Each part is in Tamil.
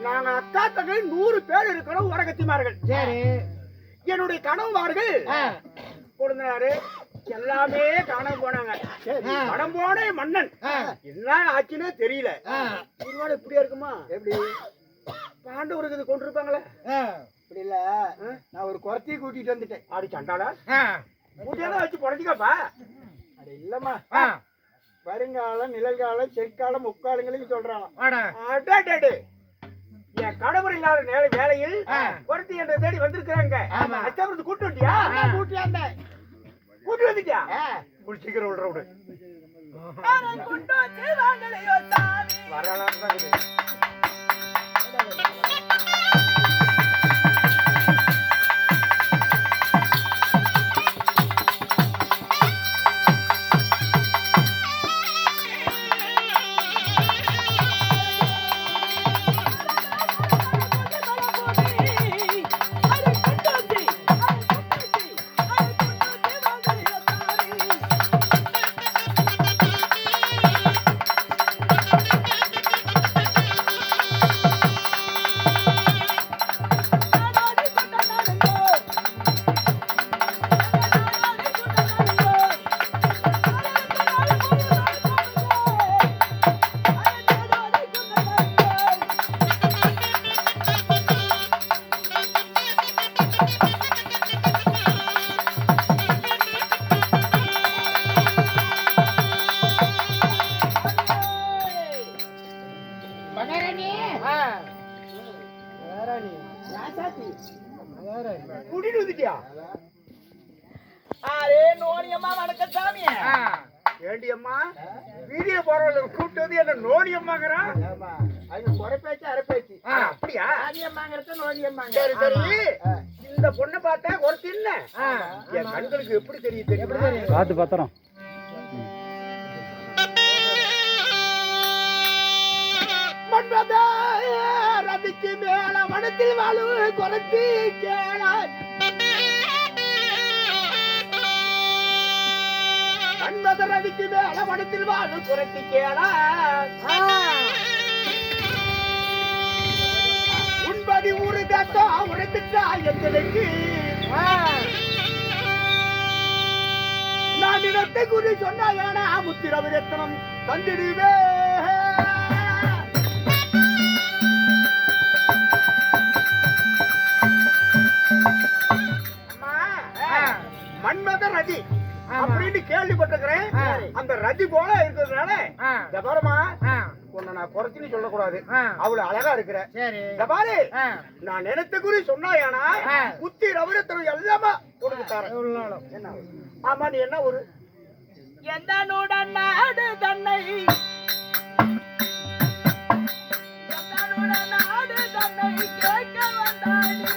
நாங்க அக்கா தங்கை 100 பேர் இருக்கிறோம் உரகத்திமார்கள். சரி. என்னுடைய கணவன்மார்கள் கொடுந்தாரு எல்லாமே காணாம போனாங்க. பணம் போன மன்னன் என்ன ஆச்சுன்னே தெரியல. ஒருவேளை இப்படியா இருக்குமா? எப்படி பாண்டவருக்கு இது கொண்டு இருப்பாங்களே? இப்படி இல்ல, நான் ஒரு குறத்தையும் கூட்டிட்டு வந்துட்டேன். ஆடி சண்டாடா கூட்டியெல்லாம் வச்சு புடச்சிக்கப்பா. அது இல்லம்மா, வருங்காலம் நிழல்காலம் செக்காலம் முக்காலங்களையும் சொல்றாங்க. என் கடவுள் இல்லாத வேலையில் குறத்தி என்ற தேடி வந்திருக்கிறாங்க. அச்சாவது கூட்டு வண்டியா? கூட்டி வந்துட்டியா? சீக்கிரம் விடுற விடு. வரலாம் தான் இது. கூட்டிட்டு வந்துட்டியா? நோனியம்மா வணக்கம் சாமி. ஏண்டி அம்மா வீடியோ போறவங்க கூப்பிட்டு வந்து என்ன நோனியம்மாங்கிறான்? அது குறைப்பேச்சு அரைப்பேச்சு. அப்படியா? நோனியம்மாங்கிறது நோனியம்மாங்க. சரி சரி. இந்த பொண்ணை பார்த்தா குறைச்சி இல்ல என் கண்களுக்கு எப்படி தெரியும்? பார்த்து பத்திரம். ரதிக்கு மேல வனத்தில் வாழு குறைச்சி கேள ரதிக்கு மேல வனத்தில் வாழு குறைச்சி கேள உன்படி ஊரு தத்தா உரைத்துட்டா எங்களுக்கு நான் இடத்தை குறி சொன்னா ஏனா முத்திரவு ரத்தனம் தந்திடுவே. மன்மத ரதி அப்படின்னு கேள்விப்பட்டிருக்கிறேன். அந்த ரதி போல இருக்கிறதுனால ஜபாரமா உன்னை நான் குறைச்சுன்னு சொல்லக்கூடாது. அவ்வளவு அழகா இருக்கிற ஜபாரி. நான் நினைத்த குறி சொன்னாயானா புத்தி ரவிரத்தனம் எல்லாமே கொடுத்துட்டாரேன். ஆமா, நீ என்ன ஒரு எந்த நாடு தன்னை கேட்க வந்தாடி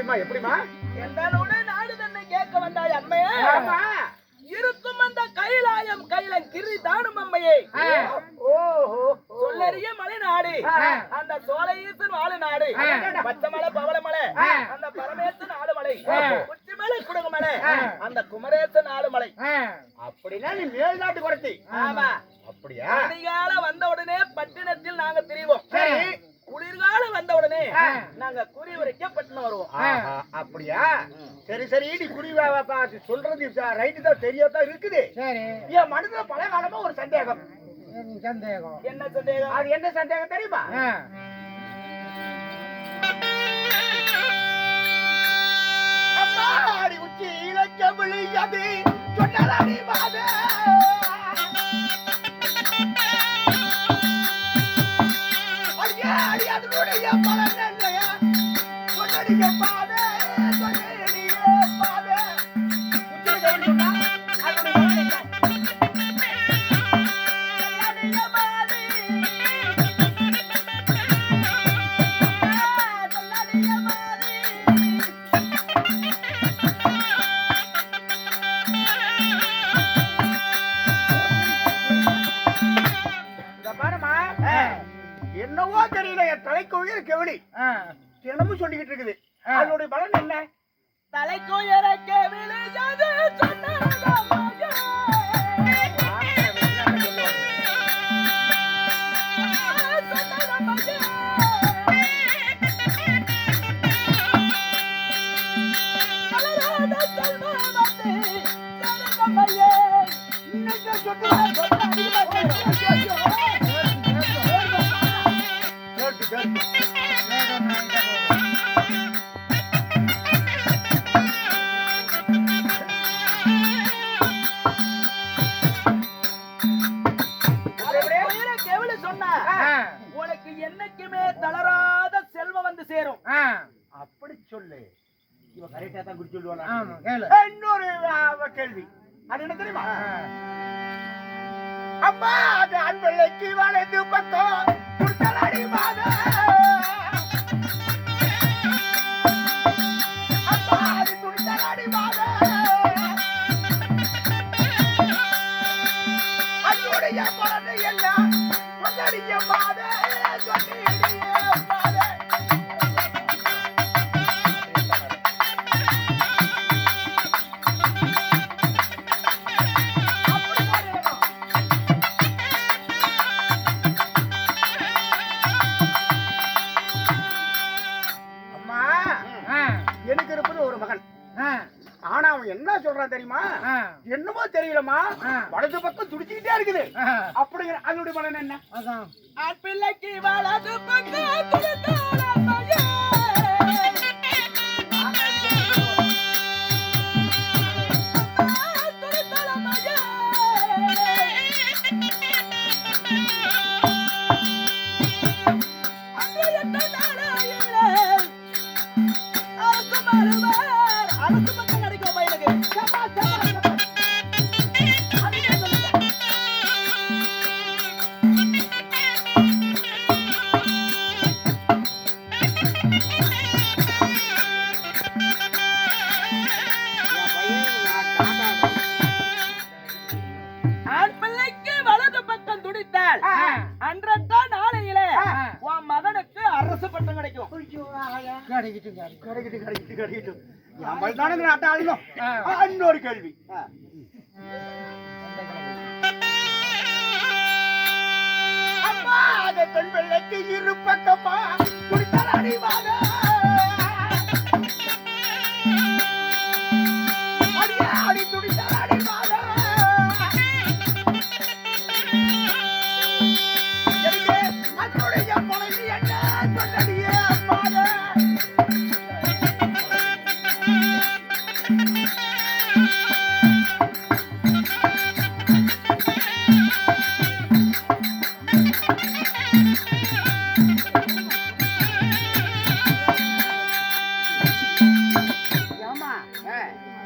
எப்படிமா எப்படிமா? எந்தனோட நாடு தன்னை கேட்க வந்தாய் அம்மையே. ஆமா. இருக்கும் அந்த கைலாயம் கைலம் கிரி தானும் அம்மையே. ஓஹோ. சொல்லறிய மலை நாடு, அந்த சோலையீசன் வாழ நாடு, பச்சமலை பவளமலை, அந்த பரமேசன் ஆளுமலை, உச்சிமலை குடுகுமலை, அந்த குமரேசன் ஆளுமலை. அப்படின்னா நீ மேல்நாட்டு குறைச்சி. ஆமா. அப்படியா? அதிகால வந்த உடனே பட்டினத்தில் நாங்க திரிவோம். சரி. குளிர்காலம் வந்த உடனே நாங்க குறி வரைக்க பட்டினம் வருவோம். அப்படியா? சரி சரி, நீ குறிவா சொல்றது ரைட்டு தான், தெரியாதான் இருக்குது. சரி. என் மனதுல பல காலமா ஒரு சந்தேகம். சந்தேகம் என்ன சந்தேகம்? அது என்ன சந்தேகம் தெரியுமா? அம்மாடி உச்சி இலக்கமிழி அது சொன்னதாடி மாத அடி அதனுடைய பலன் என்னையா சொன்னடிய பாத சொன்னடிய பாத உச்சி சொன்னா அதனுடைய பலன் என்ன? என்னவோ தெரியல, என் தலைக்கோயில் கெவடி தினமும் சொல்லிக்கிட்டு இருக்குது. அதனுடைய பலன் என்ன? தலைக்குயர கேவிலியது சொன்னதம்மையே. உனக்கு என்னைக்குமே தளராத செல்வம் வந்து சேரும். அப்படி சொல்லு. இவன் கரெக்டா தான் குறிச்சு சொல்லுவானா? ஆமா, கேளு. இன்னொரு கேள்வி, அது என்ன தெரியுமா? அம்மா அது அன்பளைக்கு வலது பக்கம் குடுத்தலாடி மாத அம்மா அது குடுத்தலாடி மாத அன்னுடைய பலனை எல்லாம் சொன்னடிய மாத சொன்னிடிய மாத. எனக்கு இருப்பது ஒரு மகன். ஆனா அவன் என்ன சொல்றான் தெரியுமா? என்னமோ தெரியலமா, வலது பக்கம் துடிச்சுக்கிட்டே இருக்குது. அப்படிங்கிற அதனுடைய பலன் என்ன? ஆண் பிள்ளைக்கு வலது பக்கம் துடித்தாளம்மையே. அரசு பக்கம் கிடைக்கும் பையனுக்கு. ஆண் பிள்ளைக்கு வலது பக்கம் துடித்தால் அன்றத்தான் நாளையிலே உன் மகனுக்கு அரசு பட்டம் கிடைக்கும். கிடைக்கட்டும். நம்ம தானே நாட்டை ஆளணும். இன்னொரு கேள்வி, அம்மா அது பெண் பிள்ளைக்கு இரு பக்கமா குடித்தலாடி வாத அடியா அடி துடித்தலாடி வாத அதனுடைய பழகி என்ன சொன்னடிய மாத.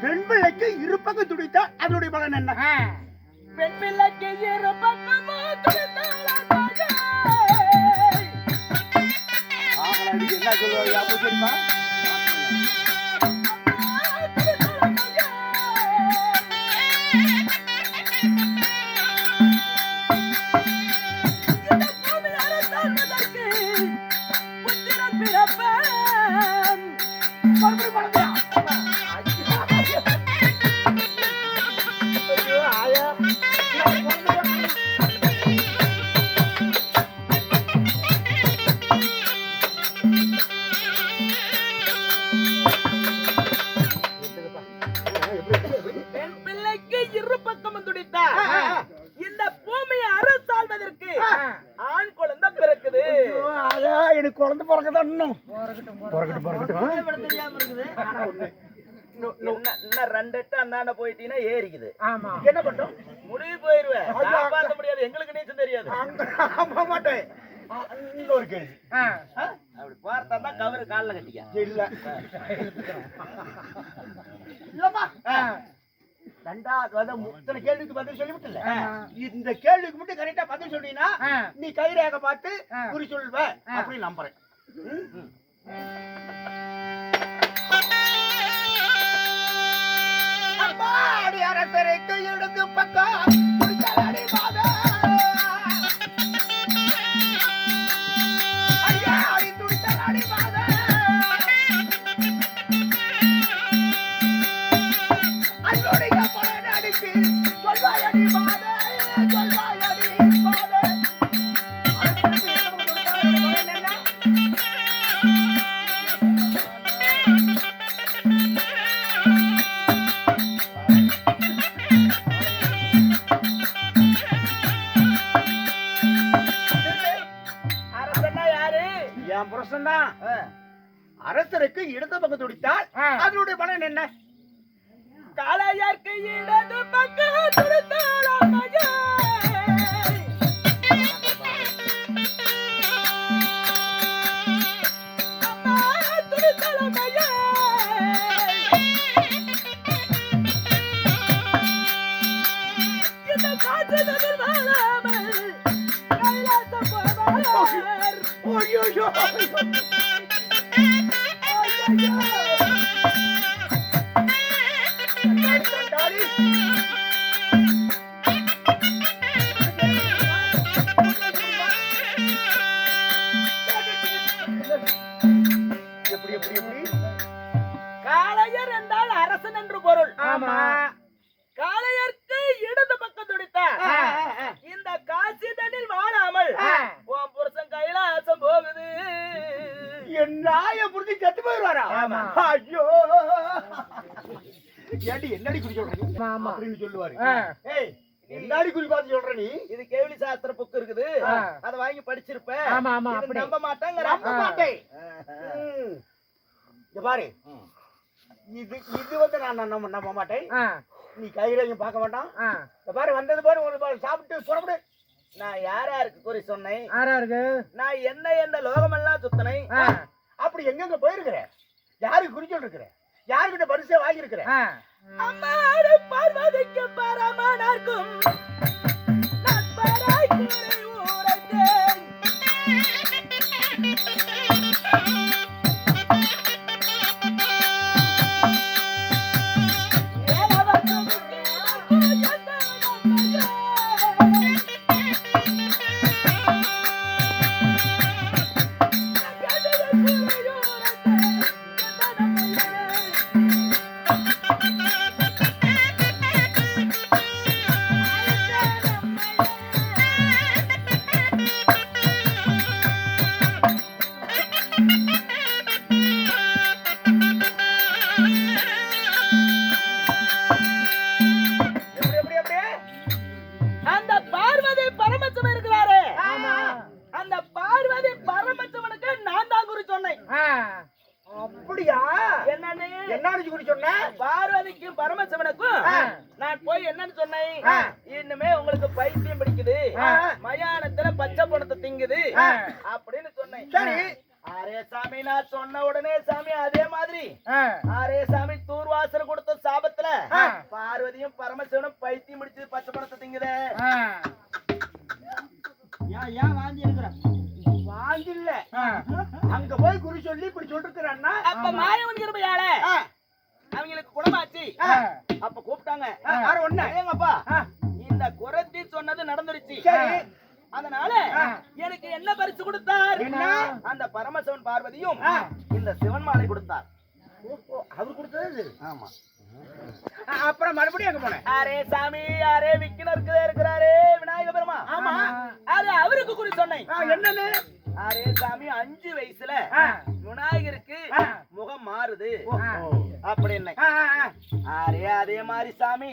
பெண் பிள்ளைக்கு இரு பக்கம் துடித்தா அதனுடைய பலன் என்ன? பெண் பிள்ளைக்கு இரு பக்கமா துடித்தாளம்மையே. என்ன சொல்லுவாங்க தெரியுமா? பிறப்பேன். மறுபடியும் குழந்தையா? ஐயோ, ஆயா. நான் குழந்தையா? பெண் பிள்ளைக்கு இரு பக்கமும் துடித்தார். இந்த பூமியை அரசாள்வதற்கு ஆண் குழந்தை பிறக்குது. ஐயோ, ஆயா, எனக்கு குழந்தை பிறகுதான் இன்னும். பிறக்கட்டும். ஆனா ஒண்ணு. இன்னும் 2 எட்டு அந்தாண்ட போயிட்டீங்கன்னா ஏறிக்குது. என்ன பண்ணோம்? முடிவு போயிருவேன். காப்பாத்த முடியாது. எங்களுக்கு நீச்சல் தெரியாது. ஆமா மாட்டேன். இன்னொரு கேள்வி. அப்படி பார்த்தா தான் கவரு கால்ல கட்டிக்க. இல்ல இல்லம்மா. ரெண்டாவது இத்தனை கேள்விக்கு பதில் சொல்லிவிட்டல. இந்த கேள்விக்கு மட்டும் கரெக்டா பதில் சொன்னீங்கன்னா நீ கைரேகை பார்த்து குறி சொல்வ அப்படின்னு நம்புறேன். அம்மாடி அரசரைக்கு இடது பக்கம் குடித்தலடி பாதா. ஐயா, அடி துடித்தலடி பாதா. அன்புடைய பலன் அடித்து சொல்வாயடி பாதா, சொல்வாயடி பாதா. அரசருக்கு இடது பக்கம் பலன் என்ன? அரசன்னா யாரு? என் புருஷன் தான். அரசருக்கு இடது பக்கம் துடித்தால் அதனுடைய பலன் என்ன? காளையர்க்கு இடது பக்கம் துடித்தாலாமையே. அம்மா துடித்தாலாமையே. இந்த காற்றில் வாழாமல் கைலாசம் போவார். ஐயோ, கண்டாடி. எப்படி எப்படி எப்படி? காளையர் என்றால் அரசன் என்று பொருள். ஆமா. காளையர்க்கு இடது பக்கம் துடித்தார். இந்த காசிதனில் வாழாமல் உன் புருஷன் கைலாசம் போகுது. என் நாயை புரிஞ்சு செத்து போயிடுவாரா? ஆமா. ஐயோ, ஏண்டி என்னடி குறி சொல்ற நீ? அப்படின்னு சொல்லுவாரு. ஏய், என்னடி குறி பார்த்து சொல்ற நீ? இது கேள்வி சாஸ்திர புக் இருக்குது. அத வாங்கி படிச்சிருப்பேன். இது நம்ப மாட்டாங்க. நம்ப மாட்டேன். இங்க பாரு, இது வந்து நான் நம்ப மாட்டேன். நீ கையிலையும் பார்க்க மாட்டான். இந்த பாரு, வந்தது பாரு, ஒரு சாப்பிட்டு புறப்படு. நான் யாராருக்கு குறி சொன்னேன்? நான் எந்த லோகமெல்லாம் சுத்தினேன். அப்படி எங்கெங்க போயிருக்கிற? யாருக்கு குறி சொல்லிருக்கிற? யாருக்கிட்ட பரிசை வாங்கியிருக்கிற? அம்மாடு பார்வதிக்கு பரமனார்க்கும் நட்பராய் கூறி ஊரைத்தேன். அந்த பார்வதி பரமசிவன் இருக்கிறாரு. அந்த பார்வதி பரமசிவனுக்கு நான் தான் குறி சொன்னேன். அப்படியா? என்னன்னு என்ன குறி சொன்ன? பார்வதிக்கும் பரமசிவனுக்கும் நான் போய் என்னன்னு சொன்னேன்? இன்னுமே உங்களுக்கு பைத்தியம் பிடிக்குது, மயானத்துல பச்சை பணத்தை திங்குது அப்படின்னு சொன்னேன். சரி. அரே சாமி, நான் சொன்ன உடனே சாமி அதே மாதிரி அரே சாமி தூர்வாசர் கொடுத்த சாபத்துல பார்வதியும் பரமசிவனும் பைத்தியம் பிடிச்சது பச்சை பணத்தை திங்குதே. ஏன் வாந்தி இருக்கிற? வாந்தி இல்ல, அங்க போய் குறி சொல்லி இப்படி சொல்லிருக்கிறான்னா அப்ப மாயவன் கிருபையால அவங்களுக்கு குணமாச்சு. அப்ப கூப்பிட்டாங்க. ஒண்ணு ஏங்கப்பா, இந்த குரத்தி சொன்னது நடந்துருச்சு. சரி. அதனால எனக்கு என்ன பரிசு கொடுத்தார்? அந்த பரமசிவன் பார்வதியும் இந்த சிவன் மாலை கொடுத்தார். அவர் கொடுத்தது. ஆமா. அப்புறம் மறுபடியும் எங்க போனேன்? அரே சாமி, அரே விக்கினர் இருக்கிறாரே விநாயக பெருமா. ஆமா. அது அவருக்கு குறி சொன்னேன். என்னன்னு? அரே சாமி 5 வயசுல விநாயகருக்கு முகம் மாறுது அப்படின்னு. அரே அதே மாதிரி சாமி,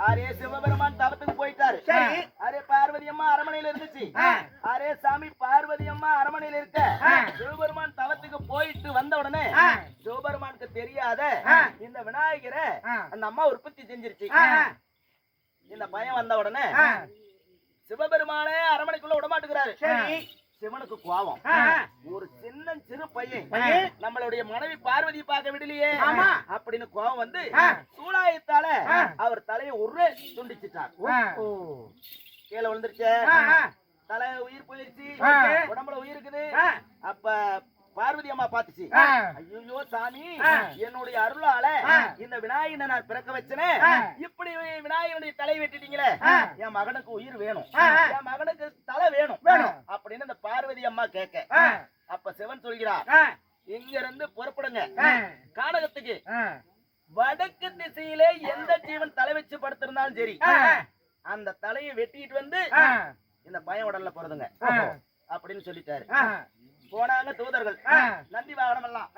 அரே சிவபெருமான் தவத்துக்கு போயிட்டாரு. அரே பார்வதி அம்மா அரமனையில இருந்துச்சு. அரே சாமி பார்வதி அம்மா அரமனையில இருக்க சிவபெருமான் தவத்துக்கு போயிட்டு வந்த உடனே சிவபெருமானுக்கு தெரியாத இந்த விநாயகரை அந்த அம்மா உற்பத்தி செஞ்சிருச்சு. இந்த பையன் வந்த உடனே சிவபெருமானே அரமனைக்குள்ள விடமாட்டுக்கிறாரு. சிவனுக்கு கோபம். ஒரு சிறு பையன் நம்மளுடைய மனைவி பார்வதி பார்க்க விடலையே அப்படின்னு கோபம் வந்து சூலாயத்தால அவர் தலையை ஒரே துண்டிச்சிட்டார். கீழே விழுந்துருச்சு, தலை உயிர் போயிருச்சு, உடம்புல உயிர் இருக்குது. அப்ப பார்வதி அம்மா பாத்துச்சு, ஐயோ சாமி, என்னுடைய அருளால இந்த விநாயகனை நான் பிறக்க வச்சனே, இப்படி விநாயகனுடைய தலை வெட்டிட்டீங்களே, என் மகனுக்கு உயிர் வேணும், என் மகனுக்கு தலை வேணும் அப்படின்னு இந்த பார்வதி அம்மா கேட்க, அப்ப சிவன் சொல்கிறார், இங்க இருந்து புறப்படுங்க கானகத்துக்கு. வடக்கு திசையிலே எந்த ஜீவன் தலை வச்சு படுத்திருந்தாலும் சரி, அந்த தலையை வெட்டிட்டு வந்து இந்த பையன் உடல்ல போறதுங்க அப்படின்னு சொல்லிட்டாரு. போனாங்க தூதர்கள், நந்தி வாகனம் எல்லாம்.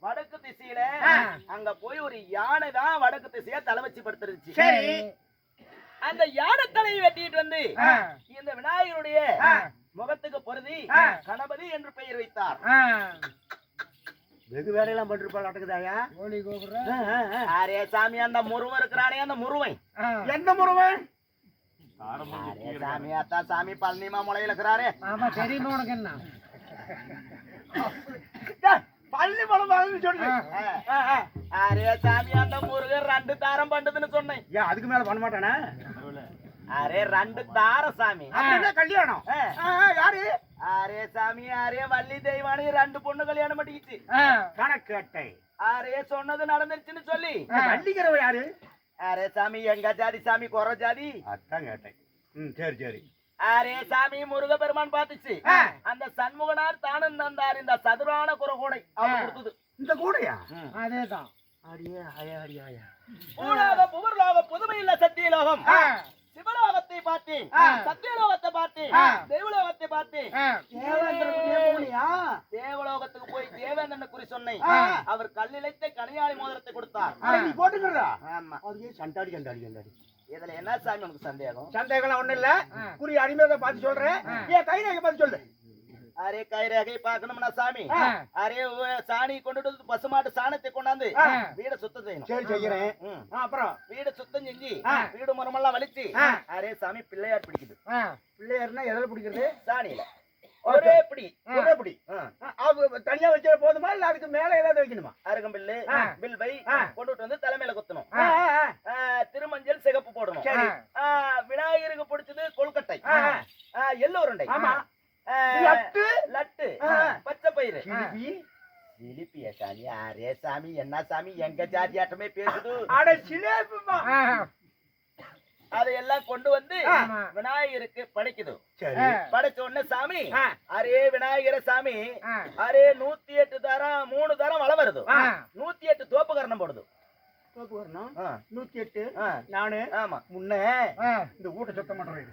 வடக்கு திசையில அங்க போய் ஒரு யானை தான் வடக்கு திசையா தலை வச்சு படுத்துருச்சு. அந்த யானை தலையை வெட்டிட்டு வந்து இந்த விநாயகருடைய முகத்துக்கு பொருதி கணபதி என்று பெயர் வைத்தார். வெகு வேலையெல்லாம் பண்ணிருப்பாள் அடக்குதாயா? அரே சாமி, அந்த முருவன் இருக்கிறானே, அந்த முருவன். எந்த முருவன்? சாமி அத்தா சாமி பழனிமா முளையில இருக்கிறாரே. ஆமா, தெரியுமா உனக்கு? என்ன பள்ளி பழம் சொல்லு. அரே சாமி, அந்த முருகன் 2 தாரம் பண்ணதுன்னு சொன்னேன். ஏன் அதுக்கு மேல பண்ண மாட்டானே? அரே 2 தாரம் சாமி. கல்யாணம் யாரு? அரே சாமி, அரே வள்ளி தெய்வானி 2 பொண்ணு கல்யாணம் பண்ணிக்கிச்சு. கணக்கேட்டை. அரே சொன்னது நடந்துருச்சுன்னு சொல்லி. வள்ளிக்கிறவ யாரு? அரே சாமி, எங்க ஜாதி சாமி, குற ஜாதி. அதான் கேட்டேன். சரி சரி. அரே சாமி, முருக பெருமான் பாத்துச்சு, அந்த சண்முகனார் தானும் தந்தார் இந்த சதுரான குறகூடை அவர் கொடுத்தது. இந்த கூடையா? அதேதான். பூலோகம் புவர்லோகம் புதுமை இல்ல சத்தியலோகம். சிவலோகத்தை பார்த்தேன், சத்தியலோகத்தை பார்த்தேன், தெய்வலோகத்தை பார்த்தேன். தேவலோகத்துக்கு போய் தேவேந்திரனை குறி சொன்னேன். அவர் கல்லிழைத்த கனியாளி மோதிரத்தை கொடுத்தார். நீ போட்டுக்கிறதா? ஆமா. சண்டாடி சண்டாடி சண்டாடி. இதுல என்ன சாமி உனக்கு சந்தேகம்? சந்தேகம் ஒண்ணு இல்ல. குறி அடிமையை பார்த்து சொல்றேன். ஏன் கை ரேகை பார்த்து சொல்லு. அரே கை ரேகை பார்க்கணும்னா சாமி, அரே சாணி கொண்டுட்டு வந்து பசுமாட்டு சாணத்தை கொண்டாந்து வீட சுத்தம் செய்யணும். சரி செய்யறேன். அப்புறம் வீட சுத்தம் செஞ்சு வீடு மரமெல்லாம் வலிச்சு அரே சாமி பிள்ளையார் பிடிக்குது. பிள்ளையார்னா எதில் பிடிக்கிறது? சாணியில ஒரே பிடி. தனியா வச்சா போதுமா இல்ல அதுக்கு மேல ஏதாவது வைக்கணுமா? அருகம்பில்லு பில்வை கொண்டுட்டு வந்து தலைமையில குத்தணும். திருமஞ்சள் சிகப்பு போடணும். விநாயகருக்கு பிடிச்சது கொழுக்கட்டை, எள்ளு உருண்டை, லட்டு, பச்சை பயிறு. ஜிலிபியா சாமி? அரே சாமி, என்ன சாமி எங்க ஜாதி ஆட்டமே பேசுது. அதையெல்லாம் கொண்டு வந்து விநாயகருக்கு படைக்குது. படைச்ச உடனே சாமி, அரே விநாயகர சாமி, அரே 108 தரம் 3 தரம் வள வருது, 108 தோப்பு கரணம் போடுது. 108 நானு. ஆமா. முன்ன இந்த ஊட்ட சுத்தம் பண்றேன்.